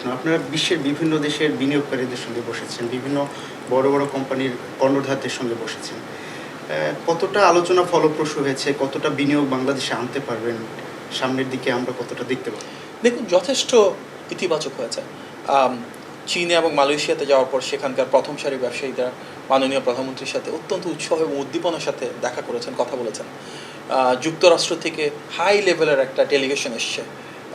প্রশ্ন, আপনারা বিশ্বের বিভিন্ন দেশের বিনিয়োগকারীদের সঙ্গে বসেছেন, বিভিন্ন বড় বড় কোম্পানির কর্ণধারদের সঙ্গে বসেছেন। কতটা আলোচনা ফলপ্রসূ হয়েছে, কতটা বিনিয়োগ বাংলাদেশে আনতে পারবেন, সামনের দিকে আমরা কতটা দেখতে পাবো? দেখুন, যথেষ্ট ইতিবাচক হয়েছে। চীনে এবং মালয়েশিয়াতে যাওয়ার পর সেখানকার প্রথম সারির ব্যবসায়ীরা মাননীয় প্রধানমন্ত্রীর সাথে অত্যন্ত উৎসাহ এবং উদ্দীপনার সাথে দেখা করেছেন, কথা বলেছেন। যুক্তরাষ্ট্র থেকে হাই লেভেলের একটা ডেলিগেশন এসছে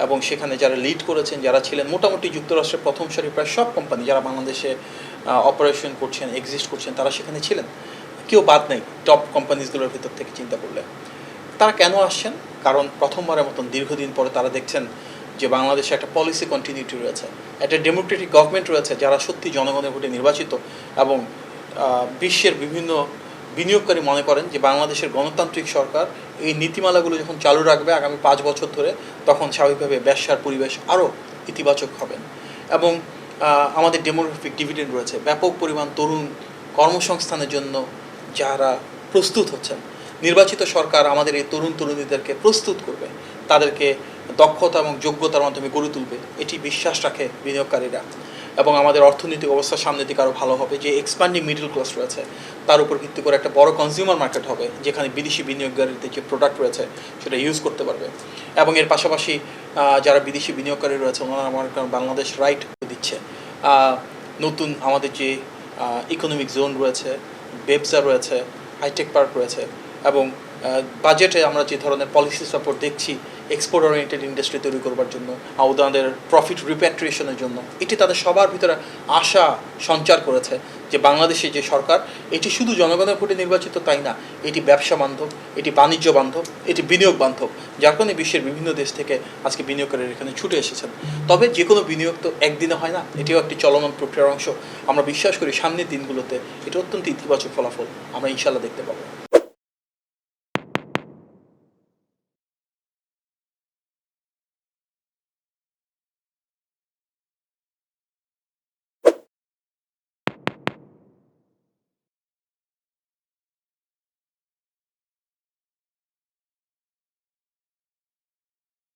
এবং সেখানে যারা লিড করেছেন, যারা ছিলেন মোটামুটি যুক্তরাষ্ট্রের প্রথম সারির প্রায় সব কোম্পানি যারা বাংলাদেশে অপারেশন করছেন, এক্সিস্ট করছেন, তারা সেখানে ছিলেন। কেউ বাদ নেই টপ কোম্পানিজগুলোর ভিতর থেকে চিন্তা করলে। তারা কেন আসছেন? কারণ প্রথমবারের মতন দীর্ঘদিন পরে তারা দেখছেন যে বাংলাদেশে একটা পলিসি কন্টিনিউটি রয়েছে, একটা ডেমোক্রেটিক গভর্নমেন্ট রয়েছে যারা সত্যি জনগণের ভোটে নির্বাচিত, এবং বিশ্বের বিভিন্ন বিনিয়োগকারী মনে করেন যে বাংলাদেশের গণতান্ত্রিক সরকার এই নীতিমালাগুলো যখন চালু রাখবে আগামী 5 বছর ধরে, তখন স্বাভাবিকভাবে ব্যবসার পরিবেশ আরও ইতিবাচক হবেন। এবং আমাদের ডেমোগ্রাফিক ডিভিডেন্ড রয়েছে, ব্যাপক পরিমাণ তরুণ কর্মসংস্থানের জন্য যারা প্রস্তুত হচ্ছেন। নির্বাচিত সরকার আমাদের এই তরুণ তরুণীদেরকে প্রস্তুত করবে, তাদেরকে দক্ষতা এবং যোগ্যতার মাধ্যমে গড়ে তুলবে, এটি বিশ্বাস রাখে বিনিয়োগকারীরা। এবং আমাদের অর্থনৈতিক অবস্থা সামনের দিকে আরও ভালো হবে, যে এক্সপ্যান্ডিং মিডল ক্লাস রয়েছে তার উপর ভিত্তি করে একটা বড় কনজিউমার মার্কেট হবে, যেখানে বিদেশি বিনিয়োগকারীদের যে প্রোডাক্ট রয়েছে সেটা ইউজ করতে পারবে। এবং এর পাশাপাশি যারা বিদেশি বিনিয়োগকারী রয়েছে ওনারা আমার বাংলাদেশ রাইট দিচ্ছে। নতুন আমাদের যে ইকোনমিক জোন রয়েছে, বেবজা রয়েছে, হাইটেক পার্ক রয়েছে, এবং বাজেটে আমরা যে ধরনের পলিসি সাপোর্ট দেখছি এক্সপোর্ট ওরিয়েন্টেড ইন্ডাস্ট্রি তৈরি করবার জন্য, ওনাদের প্রফিট রিপ্যাট্রিয়েশনের জন্য, এটি তাদের সবার ভিতরে আশা সঞ্চার করেছে যে বাংলাদেশে যে সরকার, এটি শুধু জনগণের ভোটে নির্বাচিত তাই না, এটি ব্যবসা বান্ধব, এটি বাণিজ্য বান্ধব, এটি বিনিয়োগ বান্ধব, যার কারণে বিশ্বের বিভিন্ন দেশ থেকে আজকে বিনিয়োগকারীরা এখানে ছুটে এসেছেন। তবে যে কোনো বিনিয়োগ তো একদিনে হয় না, এটিও একটি চলমান প্রক্রিয়ার অংশ। আমরা বিশ্বাস করি সামনের দিনগুলোতে এটা অত্যন্ত ইতিবাচক ফলাফল আমরা ইনশাল্লাহ দেখতে পাবো।